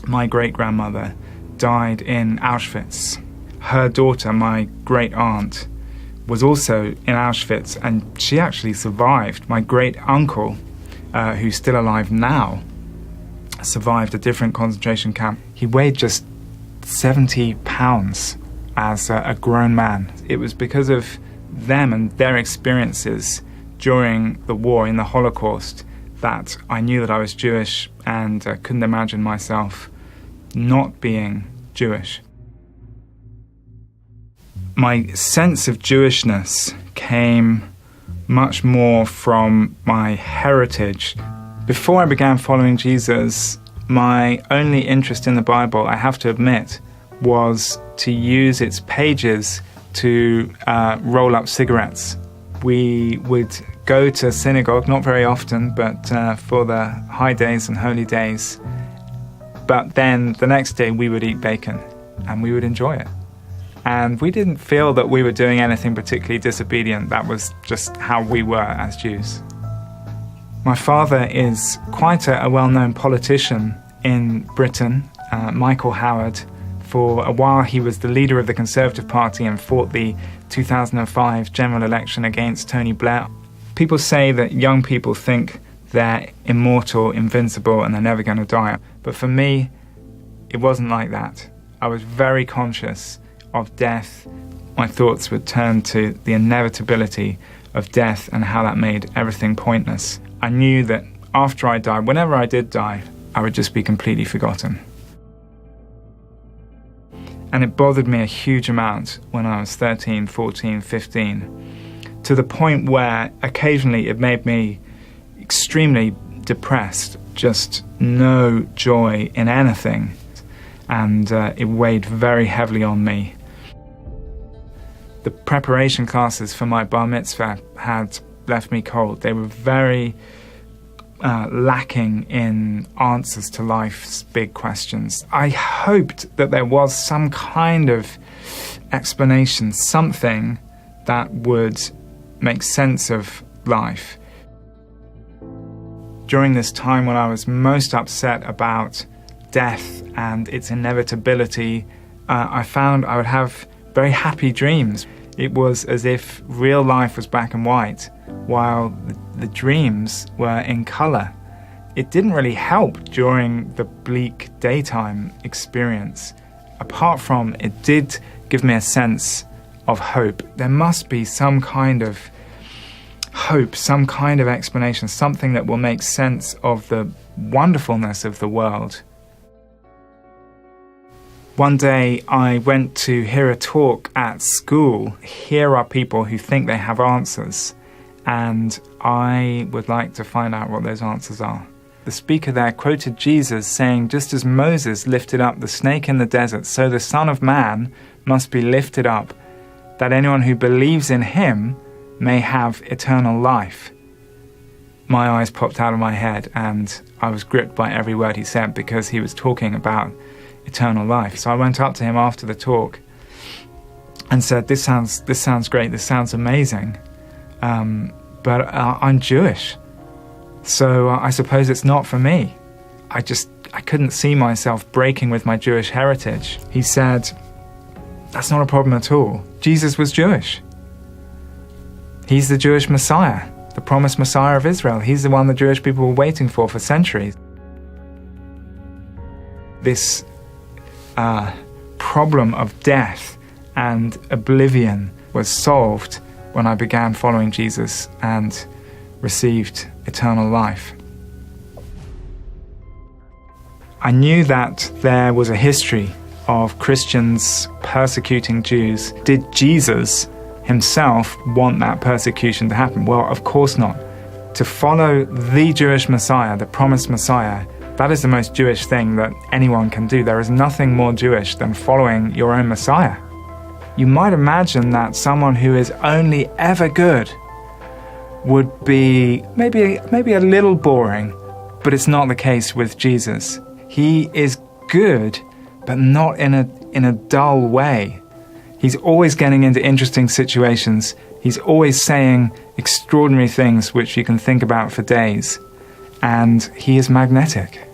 My great-grandmother died in Auschwitz. Her daughter, my great-aunt, was also in Auschwitz, and she actually survived. My great-uncle, who's still alive now, survived a different concentration camp. He weighed just 70 pounds as a grown man. It was because of them and their experiences during the war in the Holocaust that I knew that I was Jewish, and couldn't imagine myself not being Jewish. My sense of Jewishness came much more from my heritage. Before I began following Jesus, my only interest in the Bible, I have to admit, was to use its pages to roll up cigarettes. We would go to synagogue, not very often, but for the high days and holy days. But then the next day we would eat bacon, and we would enjoy it. And we didn't feel that we were doing anything particularly disobedient. That was just how we were as Jews. My father is quite a well-known politician in Britain, Michael Howard. For a while he was the leader of the Conservative Party and fought the 2005 general election against Tony Blair. People say that young people think they're immortal, invincible, and they're never going to die. But for me, it wasn't like that. I was very conscious of death. My thoughts would turn to the inevitability of death and how that made everything pointless. I knew that after I died, whenever I did die, I would just be completely forgotten. And it bothered me a huge amount when I was 13, 14, 15, to the point where occasionally it made me extremely depressed, just no joy in anything, and it weighed very heavily on me. The preparation classes for my bar mitzvah had left me cold. They were very lacking in answers to life's big questions. I hoped that there was some kind of explanation, something that would make sense of life. During this time when I was most upset about death and its inevitability, I found I would have very happy dreams. It was as if real life was black and white, while the dreams were in colour. It didn't really help during the bleak daytime experience. Apart from it did give me a sense of hope. There must be some kind of hope, some kind of explanation, something that will make sense of the wonderfulness of the world. One day I went to hear a talk at school. Here are people who think they have answers, and I would like to find out what those answers are. The speaker there quoted Jesus saying, "Just as Moses lifted up the snake in the desert, so the Son of Man must be lifted up, that anyone who believes in him may have eternal life." My eyes popped out of my head and I was gripped by every word he said, because he was talking about eternal life. So I went up to him after the talk and said, this sounds great, this sounds amazing, but I'm Jewish, so I suppose it's not for me. I couldn't see myself breaking with my Jewish heritage. He said, "That's not a problem at all. Jesus was Jewish. He's the Jewish Messiah, the promised Messiah of Israel. He's the one the Jewish people were waiting for centuries." This problem of death and oblivion was solved when I began following Jesus and received eternal life. I knew that there was a history of Christians persecuting Jews. Did Jesus himself want that persecution to happen? Well, of course not. To follow the Jewish Messiah, the promised Messiah, that is the most Jewish thing that anyone can do. There is nothing more Jewish than following your own Messiah. You might imagine that someone who is only ever good would be maybe a little boring, but it's not the case with Jesus. He is good, but not in a dull way. He's always getting into interesting situations. He's always saying extraordinary things which you can think about for days. And he is magnetic.